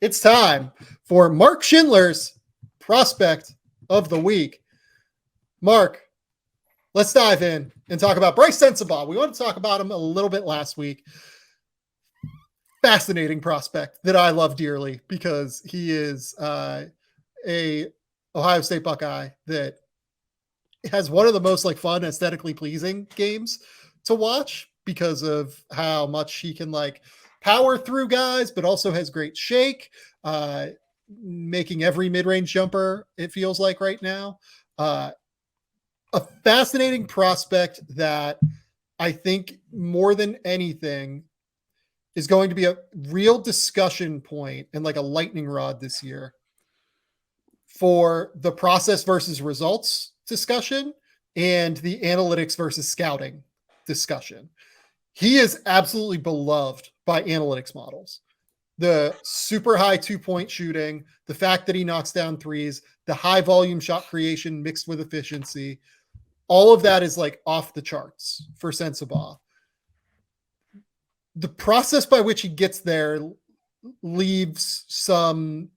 it's time for Mark Schindler's Prospect of the Week. Mark, let's dive in and talk about Brice Sensabaugh. We wanted to talk about him a little bit last week. Fascinating prospect that I love dearly because he is a Ohio State Buckeye that has one of the most like fun, aesthetically pleasing games to watch because of how much he can like power through guys, but also has great shake, making every mid-range jumper, it feels like right now. A fascinating prospect that I think more than anything is going to be a real discussion point and like a lightning rod this year for the process versus results discussion and the analytics versus scouting discussion. He is absolutely beloved by analytics models. The super high 2-point shooting, the fact that he knocks down threes, the high volume shot creation mixed with efficiency, all of that is like off the charts for Sensabaugh. The process by which he gets there leaves some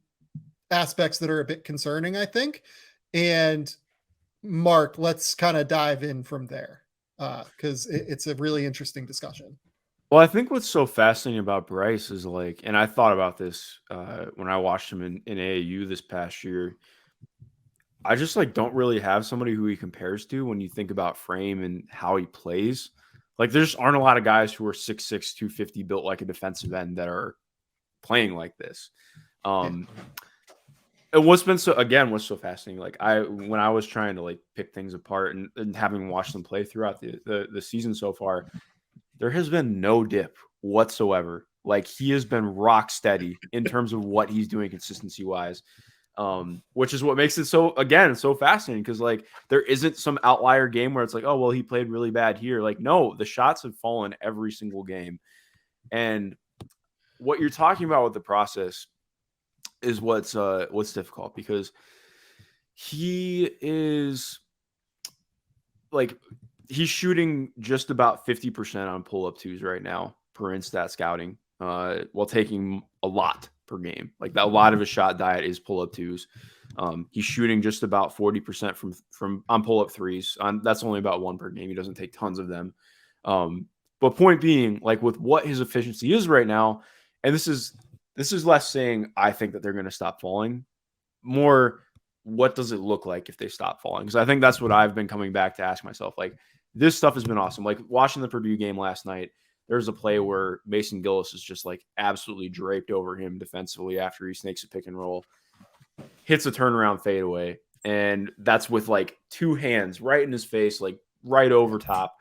aspects that are a bit concerning, I think. And Mark, let's kind of dive in from there because it's a really interesting discussion. Well, I think what's so fascinating about Brice is like, and I thought about this when I watched him in AAU this past year. I just like don't really have somebody who he compares to when you think about frame and how he plays. Like there just aren't a lot of guys who are 6'6", 250 built like a defensive end that are playing like this. And what's so fascinating, like when I was trying to like pick things apart and having watched them play throughout the season so far, there has been no dip whatsoever. Like he has been rock steady in terms of what he's doing consistency wise. Which is what makes it so fascinating because like there isn't some outlier game where it's like, oh well, he played really bad here. Like no, the shots have fallen every single game. And what you're talking about with the process is what's difficult because he is like he's shooting just about 50% on pull-up twos right now per Instat Scouting, while taking a lot per game. Like that, a lot of his shot diet is pull-up twos. He's shooting just about 40% from on pull-up threes. That's only about one per game. He doesn't take tons of them. But point being, like with what his efficiency is right now, and this is less saying I think that they're going to stop falling, more what does it look like if they stop falling? Because I think that's what I've been coming back to ask myself. Like this stuff has been awesome. Like watching the Purdue game last night, there's a play where Mason Gillis is just like absolutely draped over him defensively after he snakes a pick and roll, hits a turnaround fadeaway, and that's with like two hands right in his face, like right over top.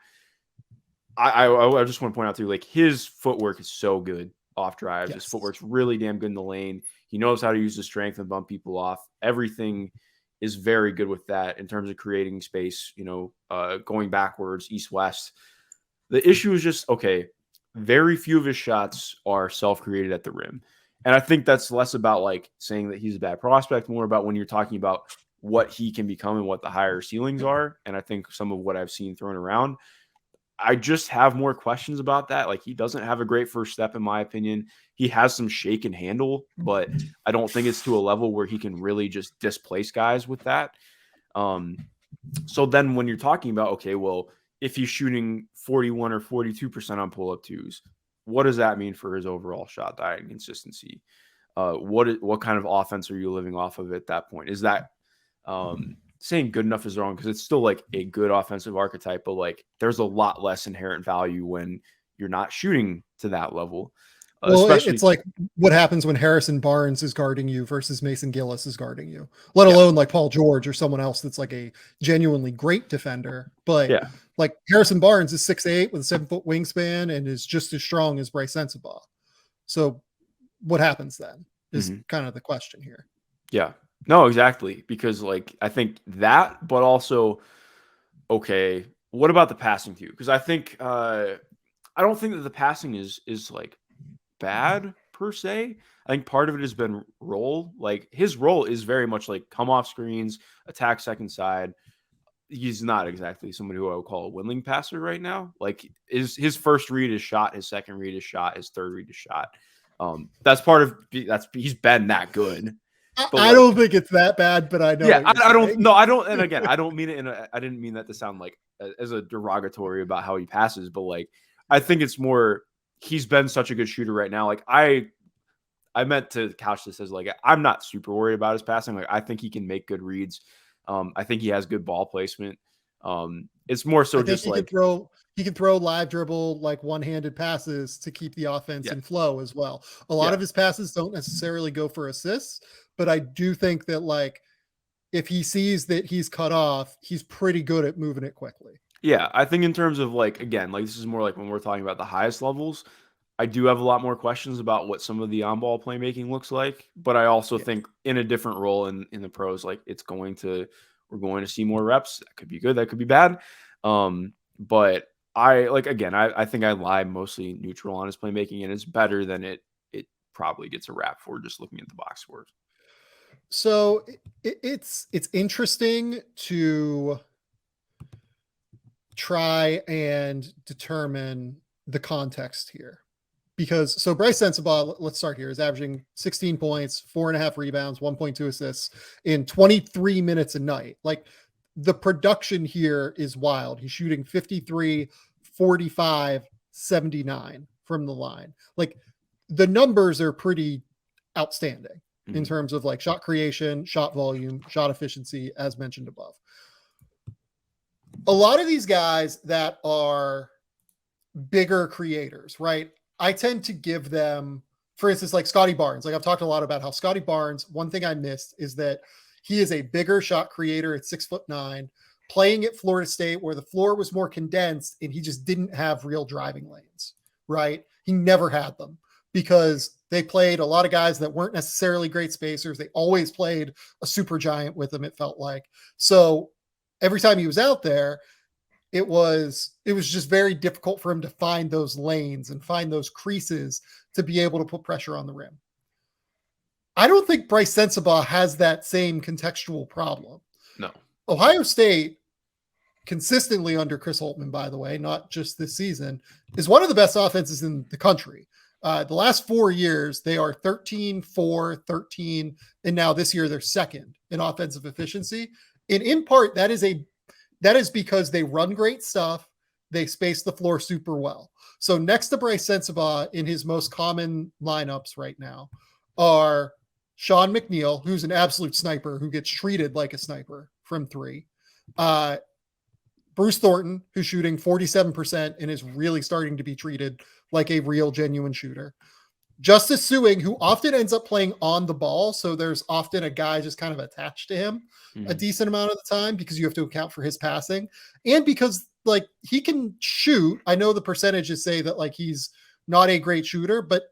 I just want to point out too, like his footwork is so good off drives. Yes. His footwork's really damn good in the lane. He knows how to use his strength and bump people off. Everything is very good with that in terms of creating space, going backwards, east-west. The issue is just, okay, very few of his shots are self-created at the rim. And I think that's less about like saying that he's a bad prospect, more about when you're talking about what he can become and what the higher ceilings are. And I think some of what I've seen thrown around, I just have more questions about that. Like he doesn't have a great first step, in my opinion. He has some shake and handle, but I don't think it's to a level where he can really just displace guys with that. So then when you're talking about, okay, well, if he's shooting 41 or 42% on pull-up twos, what does that mean for his overall shot diet and consistency? What kind of offense are you living off of at that point? Is that saying good enough is wrong because it's still like a good offensive archetype, but like there's a lot less inherent value when you're not shooting to that level. Well, it's like what happens when Harrison Barnes is guarding you versus Mason Gillis is guarding you, let alone like Paul George or someone else that's like a genuinely great defender. But like Harrison Barnes is 6'8" with a 7-foot wingspan and is just as strong as Brice Sensabaugh. So what happens then is kind of the question here. Yeah, no, exactly. Because like, I think that, but also, okay, what about the passing too? Because I think, I don't think that the passing is like bad per se. I think part of it has been role. Like his role is very much like come off screens, attack second side. He's not exactly somebody who I would call a willing passer right now. Like his first read is shot, his second read is shot, his third read is shot. That's part of he's been that good. But I don't think it's that bad, but I know yeah, what you're I don't saying. no, I don't, and again, I don't mean it I didn't mean that to sound like as a derogatory about how he passes, but like I think it's more he's been such a good shooter right now. Like I meant to couch this as like I'm not super worried about his passing. Like I think he can make good reads. I think he has good ball placement. It's more so I think just he like can throw live dribble like one-handed passes to keep the offense yeah, in flow as well. A lot yeah, of his passes don't necessarily go for assists, but I do think that like if he sees that he's cut off, he's pretty good at moving it quickly. yeah. I think in terms of like again, like this is more like when we're talking about the highest levels. I do have a lot more questions about what some of the on-ball playmaking looks like, but I also Yeah. think in a different role in the pros, like we're going to see more reps. That could be good, that could be bad. But I like again, I think I lie mostly neutral on his playmaking, and it's better than it probably gets a rap for just looking at the box scores. So it's interesting to try and determine the context here. Because so Brice Sensabaugh, let's start here, is averaging 16 points, 4.5 rebounds, 1.2 assists in 23 minutes a night. Like the production here is wild. He's shooting 53, 45, 79 from the line. Like the numbers are pretty outstanding in Mhm. terms of like shot creation, shot volume, shot efficiency, as mentioned above. A lot of these guys that are bigger creators, right? I tend to give them, for instance, like Scotty Barnes. Like I've talked a lot about how Scotty Barnes, one thing I missed is that he is a bigger shot creator at 6'9", playing at Florida State where the floor was more condensed and he just didn't have real driving lanes, right? He never had them because they played a lot of guys that weren't necessarily great spacers. They always played a super giant with them, it felt like. So every time he was out there, it was just very difficult for him to find those lanes and find those creases to be able to put pressure on the rim. I don't think Brice Sensabaugh has that same contextual problem. No. Ohio State, consistently under Chris Holtmann, by the way, not just this season, is one of the best offenses in the country. The last 4 years, they are 13, 4, 13, and now this year they're second in offensive efficiency. And in part, that is because they run great stuff. They space the floor super well. So next to Brice Sensabaugh in his most common lineups right now are Sean McNeil, who's an absolute sniper who gets treated like a sniper from three. Bruce Thornton, who's shooting 47% and is really starting to be treated like a real genuine shooter. Justice Suing, who often ends up playing on the ball. So there's often a guy just kind of attached to him a decent amount of the time because you have to account for his passing and because like he can shoot. I know the percentages say that like he's not a great shooter, but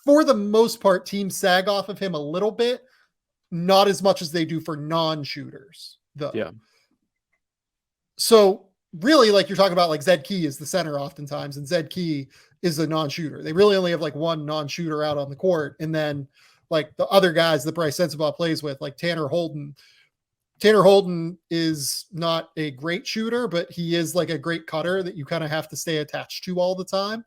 for the most part, teams sag off of him a little bit, not as much as they do for non-shooters though. Yeah. So really, like you're talking about, like Zed Key is the center oftentimes, and Zed Key is a non-shooter. They really only have like one non-shooter out on the court, and then like the other guys that Brice Sensabaugh plays with, like Tanner Holden. Tanner Holden is not a great shooter, but he is like a great cutter that you kind of have to stay attached to all the time.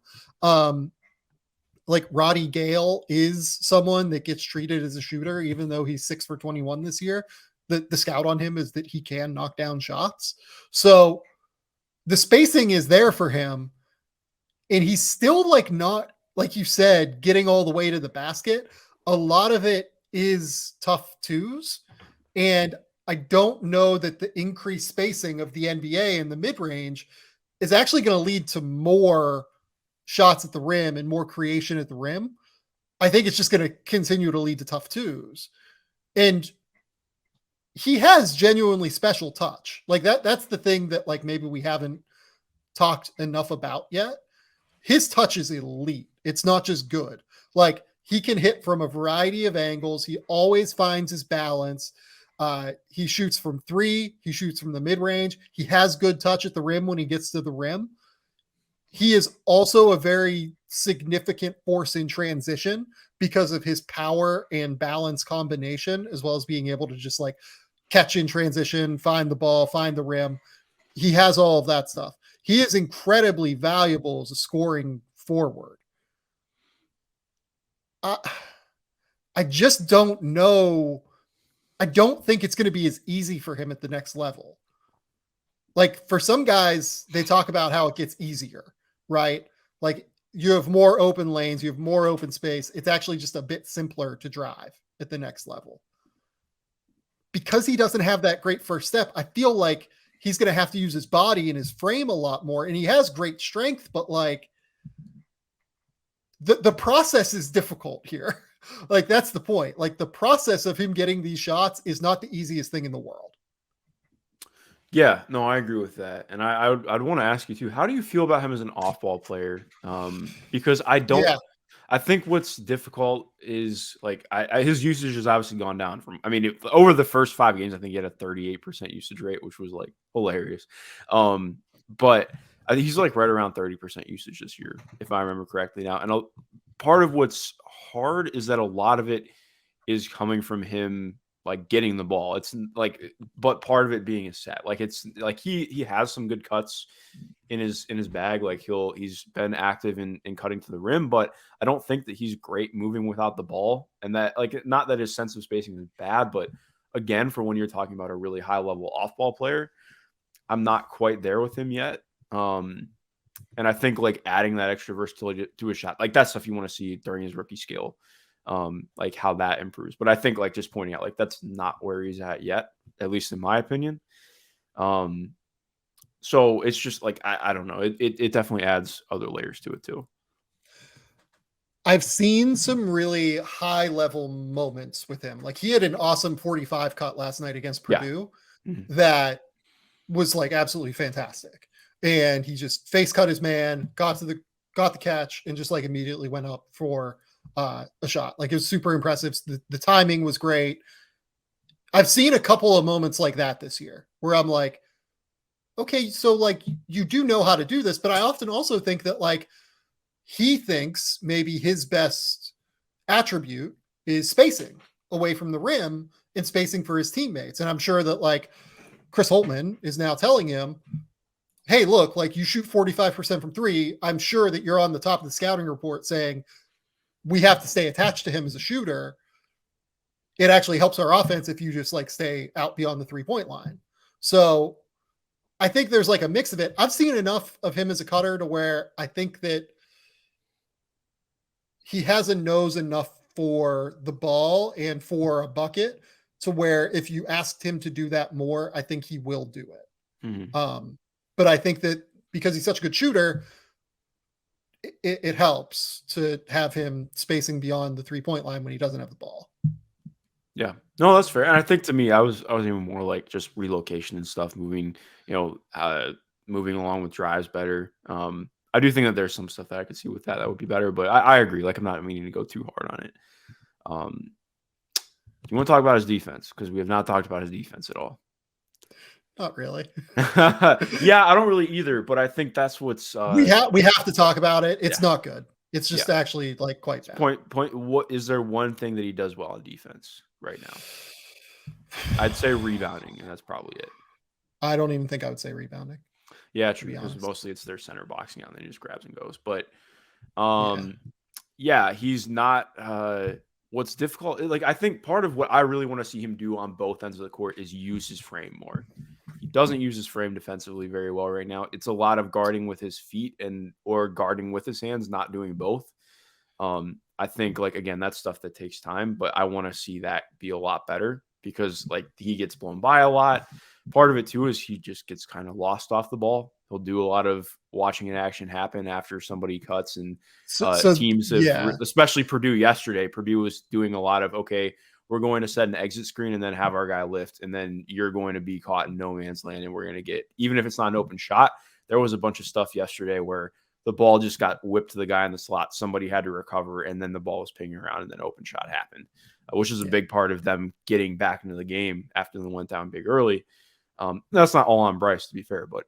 Like Roddy Gale is someone that gets treated as a shooter, even though he's 6 for 21 this year. The scout on him is that he can knock down shots. So the spacing is there for him. And he's still like not, like you said, getting all the way to the basket. A lot of it is tough twos. And I don't know that the increased spacing of the NBA in the mid-range is actually going to lead to more shots at the rim and more creation at the rim. I think it's just going to continue to lead to tough twos. And he has genuinely special touch. Like that's the thing that like maybe we haven't talked enough about yet. His touch is elite. It's not just good. Like he can hit from a variety of angles. He always finds his balance. He shoots from three. He shoots from the mid-range. He has good touch at the rim when he gets to the rim. He is also a very significant force in transition because of his power and balance combination, as well as being able to just like catch in transition, find the ball, find the rim. He has all of that stuff. He is incredibly valuable as a scoring forward. I, I just don't know. I don't think it's going to be as easy for him at the next level. Like for some guys, they talk about how it gets easier, right? Like you have more open lanes, you have more open space. It's actually just a bit simpler to drive at the next level. Because he doesn't have that great first step, I feel like he's going to have to use his body and his frame a lot more. And he has great strength, but like the process is difficult here. Like that's the point. Like the process of him getting these shots is not the easiest thing in the world. Yeah, no, I agree with that, and I'd want to ask you too. How do you feel about him as an off-ball player? Because I don't. Yeah. I think what's difficult is like his usage has obviously gone down from. I mean, over the first 5 games, I think he had a 38% usage rate, which was like hilarious. But I think he's like right around 30% usage this year, if I remember correctly now. And part of what's hard is that a lot of it is coming from him like getting the ball. It's like, but part of it being a set. Like it's like he has some good cuts in his bag. Like he's been active in cutting to the rim, but I don't think that he's great moving without the ball. And that like not that his sense of spacing is bad, but again, for when you're talking about a really high level off ball player, I'm not quite there with him yet. And I think like adding that extra versatility to his shot, like that's stuff you want to see during his rookie scale, like how that improves. But I think like just pointing out, like that's not where he's at yet, at least in my opinion. So it's just like, I don't know. It definitely adds other layers to it too. I've seen some really high level moments with him. Like he had an awesome 45 cut last night against Purdue that was like absolutely fantastic. And he just face cut his man, got the catch, and just like immediately went up for a shot. Like it was super impressive. The timing was great. I've seen a couple of moments like that this year where I'm like, okay, so like you do know how to do this, but I often also think that like he thinks maybe his best attribute is spacing away from the rim and spacing for his teammates. And I'm sure that like Chris Holtmann is now telling him, hey, look, like you shoot 45% from three. I'm sure that you're on the top of the scouting report saying we have to stay attached to him as a shooter. It actually helps our offense if you just like stay out beyond the 3-point line. So I think there's like a mix of it. I've seen enough of him as a cutter to where I think that he has a nose enough for the ball and for a bucket to where if you asked him to do that more, I think he will do it. Mm-hmm. But I think that because he's such a good shooter, it helps to have him spacing beyond the 3-point line when he doesn't have the ball. Yeah, no, that's fair. And I think to me, I was even more like just relocation and stuff, moving, moving along with drives better. I do think that there's some stuff that I could see with that would be better, but I agree. Like I'm not meaning to go too hard on it. Do you want to talk about his defense? Because we have not talked about his defense at all. Not really. Yeah, I don't really either, but I think that's what's we have to talk about it. It's not good. It's just actually like quite bad. Point. What is there one thing that he does well on defense right now? I'd say rebounding, and that's probably it. I don't even think I would say rebounding. Yeah, true. Because mostly it's their center boxing out, and then he just grabs and goes. But he's not. What's difficult, like I think part of what I really want to see him do on both ends of the court is use his frame more. He doesn't use his frame defensively very well right now. It's a lot of guarding with his feet or guarding with his hands, not doing both. I think like, again, that's stuff that takes time, but I want to see that be a lot better because like he gets blown by a lot. Part of it too is he just gets kind of lost off the ball. He'll do a lot of watching an action happen after somebody cuts and teams have, especially Purdue yesterday. Purdue was doing a lot of, okay, we're going to set an exit screen and then have our guy lift. And then you're going to be caught in no man's land. And we're going to get, even if it's not an open shot, there was a bunch of stuff yesterday where the ball just got whipped to the guy in the slot. Somebody had to recover and then the ball was pinging around and then open shot happened, which is a big part of them getting back into the game after they went down big early. That's not all on Brice, to be fair, but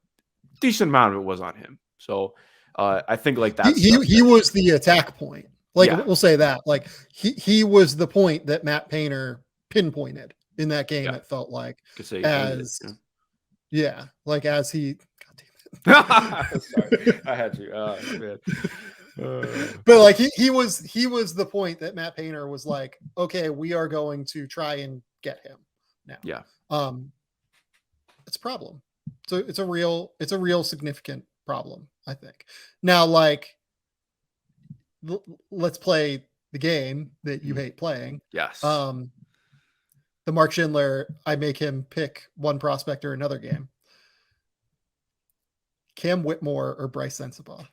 decent amount of it was on him. So I think like that he was the attack point. Like we'll say that. Like he was the point that Matt Painter pinpointed in that game. It felt like as like as he. God damn it. Sorry, I had to. Man. But like he was the point that Matt Painter was like, okay, we are going to try and get him now. Yeah. It's a problem. So it's a real significant problem, I think. Now, like, let's play the game that you hate playing. Yes. The Mark Schindler, I make him pick one prospect or another game. Cam Whitmore or Brice Sensabaugh?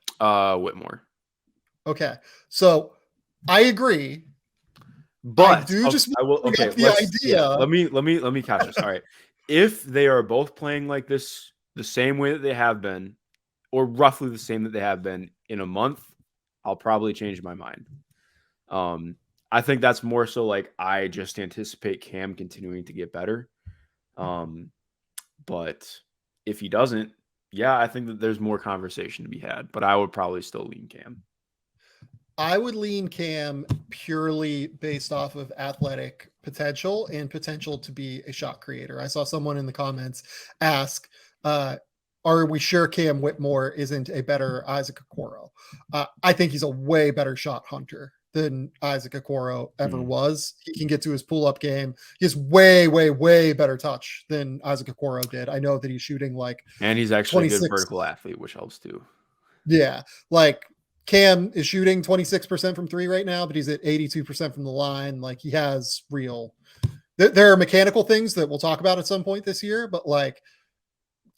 Whitmore. Okay. So I agree. But I do just I will okay, the idea. Yeah, let me catch this. All right. If they are both playing like this the same way that they have been, or roughly the same that they have been in a month, I'll probably change my mind. I think that's more so like I just anticipate Cam continuing to get better. But if he doesn't, yeah, I think that there's more conversation to be had, but I would probably still lean Cam. I would lean Cam purely based off of athletic potential and potential to be a shot creator. I saw someone in the comments ask, are we sure Cam Whitmore isn't a better Isaac Okoro? I think he's a way better shot hunter than Isaac Okoro ever was. He can get to his pull-up game. He has way, way, way better touch than Isaac Okoro did. I know that he's shooting like, and he's actually a good vertical athlete, which helps too. Yeah, like Cam is shooting 26% from three right now, but he's at 82% from the line. Like he has real. There are mechanical things that we'll talk about at some point this year, but like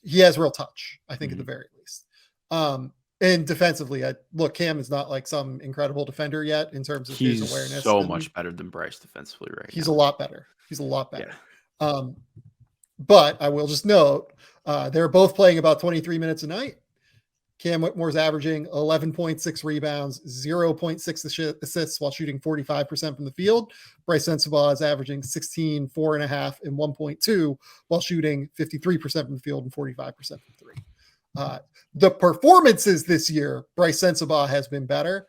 he has real touch, I think, at the very least. And defensively, look, Cam is not like some incredible defender yet in terms of his awareness. He's so much better than Brice defensively right now. He's a lot better. He's a lot better. Yeah. But I will just note, they're both playing about 23 minutes a night. Cam Whitmore's averaging 11.6 rebounds, 0.6 assists while shooting 45% from the field. Brice Sensabaugh is averaging 16, 4.5, and 1.2 while shooting 53% from the field and 45% from three. The performances this year, Brice Sensabaugh has been better.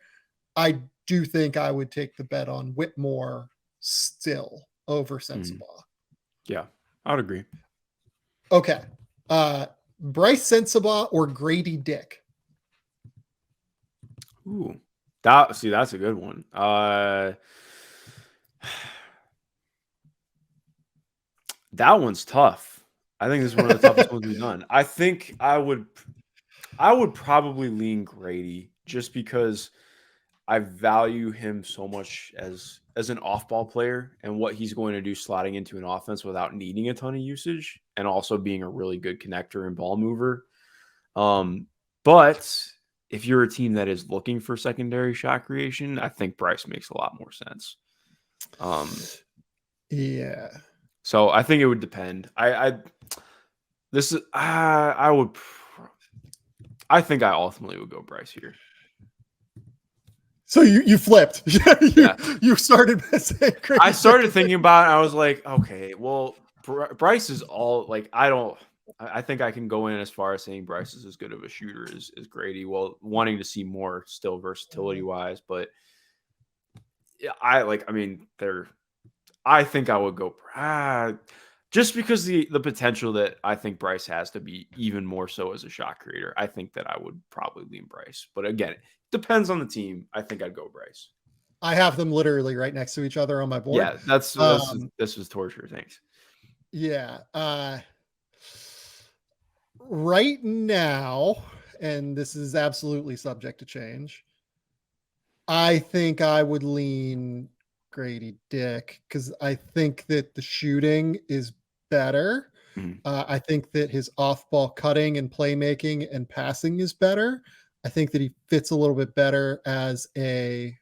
I do think I would take the bet on Whitmore still over Sensabaugh. Yeah, I would agree. Okay. Brice Sensabaugh or Grady Dick? Ooh, that's a good one. That one's tough. I think this is one of the toughest ones we've done. I think I would probably lean Grady just because I value him so much as an off-ball player and what he's going to do sliding into an offense without needing a ton of usage and also being a really good connector and ball mover. But if you're a team that is looking for secondary shot creation, I think Brice makes a lot more sense. Yeah. So I think it would depend. I think I ultimately would go Brice here. So you flipped. You started by saying crazy. I started thinking about it. I was like, okay, well, Brice is all like, I think I can go in as far as saying Brice is as good of a shooter as Grady. Well, wanting to see more still versatility wise, but I think I would go just because the potential that I think Brice has to be even more so as a shot creator. I think that I would probably lean Brice, but again, it depends on the team. I think I'd go Brice. I have them literally right next to each other on my board. Yeah, this was torture. Thanks. Yeah. Right now, and this is absolutely subject to change, I think I would lean Grady Dick because I think that the shooting is better. I think that his off-ball cutting and playmaking and passing is better. I think that he fits a little bit better as a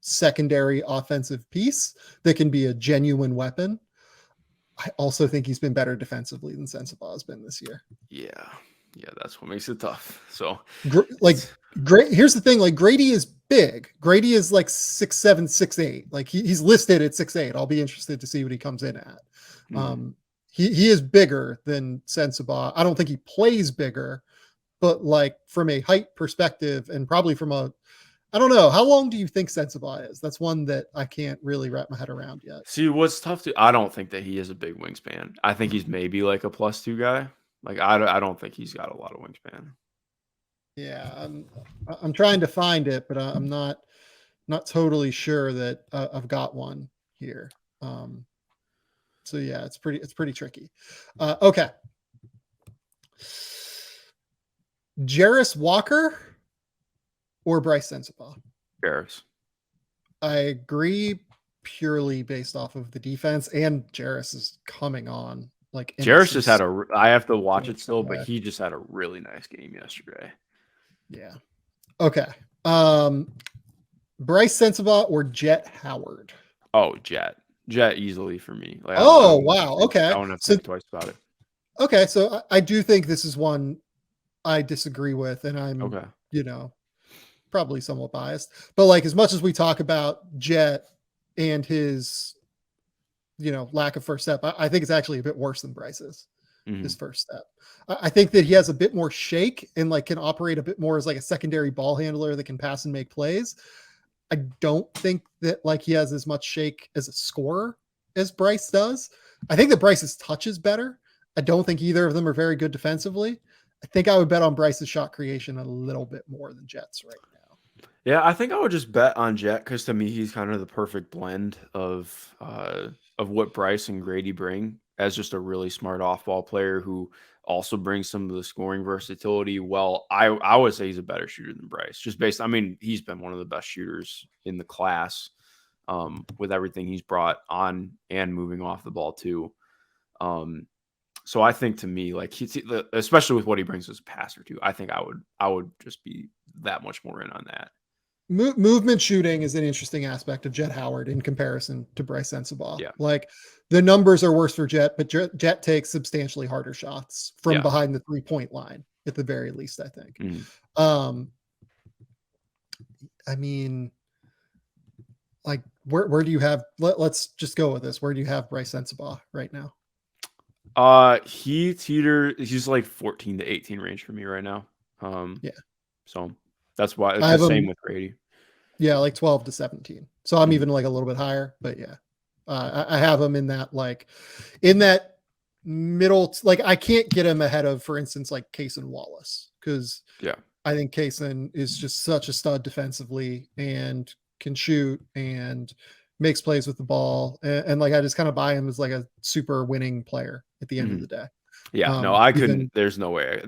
secondary offensive piece that can be a genuine weapon. I also think he's been better defensively than Sensabaugh has been this year. Yeah, that's what makes it tough. So, great. Here's the thing: like Grady is big. Grady is like 6'7", 6'8". Like he's listed at 6'8". I'll be interested to see what he comes in at. He is bigger than Sensabaugh. I don't think he plays bigger, but like from a height perspective, and probably from I don't know. How long do you think Sensabaugh is? That's one that I can't really wrap my head around yet. See, what's tough I don't think that he is a big wingspan. I think he's maybe like a +2 guy. Like I don't think he's got a lot of wingspan. Yeah, I'm trying to find it, but I'm not totally sure that I've got one here. Um, so yeah, it's pretty tricky. Okay, Jarris Walker or Brice Sensabaugh? Harris. I agree purely based off of the defense, and Jarris is coming on. Like, and Jarris just had a. I have to watch it still, but back. he just had a really nice game yesterday. Yeah. Okay. Brice Sensabaugh or Jet Howard? Oh, Jet easily for me. Like, Oh, wow. Okay. I don't have to So think twice about it. okay, so I do think this is one I disagree with, and I'm, Okay. probably somewhat biased. But like, as much as we talk about Jet and his, lack of first step, I think it's actually a bit worse than Bryce's. His Mhm. first step. I think that he has a bit more shake and like can operate a bit more as like a secondary ball handler that can pass and make plays. I don't think that like he has as much shake as a scorer as Brice does. I think that Bryce's touch is better. I don't think either of them are very good defensively. I think I would bet on Bryce's shot creation a little bit more than Jet's right now. Yeah, I think I would just bet on Jet because to me he's kind of the perfect blend of what Brice and Grady bring as just a really smart off-ball player who also brings some of the scoring versatility. Well, I would say he's a better shooter than Brice, just based. I mean, he's been one of the best shooters in the class with everything he's brought on and moving off the ball too. Um, so I think to me, like especially with what he brings as a passer too, I think I would just be that much more in on that. Movement shooting is an interesting aspect of Jet Howard in comparison to Brice Sensabaugh. Yeah. Like, the numbers are worse for Jet, but Jet takes substantially harder shots from Yeah. behind the 3-point line at the very least, I think. Mhm. I mean, like, where do you have? Let's just go with this. Where do you have Brice Sensabaugh right now? He's like 14 to 18 range for me right now. Yeah, So that's why it's I the have same him. with Grady. Yeah, like 12 to 17. So I'm Mhm. even like a little bit higher, but yeah, I have him in that in that middle. Like, I can't get him ahead of, for instance, like Kaysen Wallace, because Yeah. I think Kaysen is just such a stud defensively and can shoot and makes plays with the ball, and like, I just kind of buy him as like a super winning player at the end of Mhm. the day. Yeah. No, I couldn't. Even There's no way.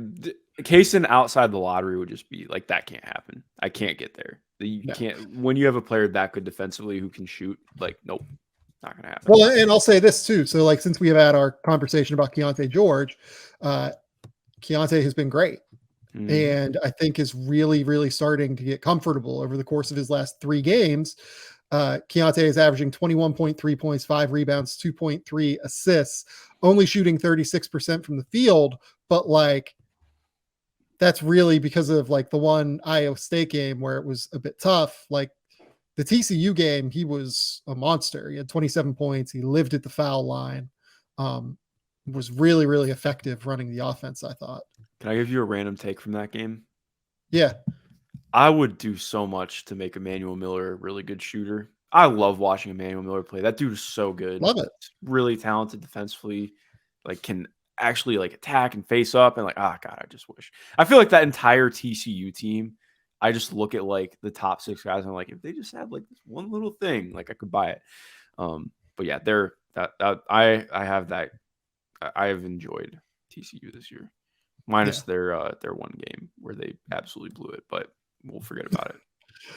Kaysen outside the lottery would just be like that can't happen. I can't get there. You no. can't when you have a player that good defensively who can shoot. Like, nope, not gonna happen. Well, and I'll say this too. So, like, since we have had our conversation about Keontae George, uh, Keontae has been great, Mhm. and I think is really, really starting to get comfortable over the course of his last 3 games. Keontae is averaging 21.3 points, 5 rebounds, 2.3 assists, only shooting 36% from the field. But like, that's really because of like the one Iowa State game where it was a bit tough. Like, the TCU game, he was a monster. He had 27 points. He lived at the foul line. Um, was really, really effective running the offense, I thought. Can I give you a random take from that game? Yeah. I would do so much to make Emmanuel Miller a really good shooter. I love watching Emmanuel Miller play. That dude is so good. Love it. Really talented defensively. Like can actually like attack and face up and like, God, I just wish. I feel like that entire TCU team, I just look at like the top 6 guys and I'm like, if they just had like this one little thing, like I could buy it. But yeah, they're that I have that I have enjoyed TCU this year. Yeah. Minus their one game where they absolutely blew it, but we'll forget about it.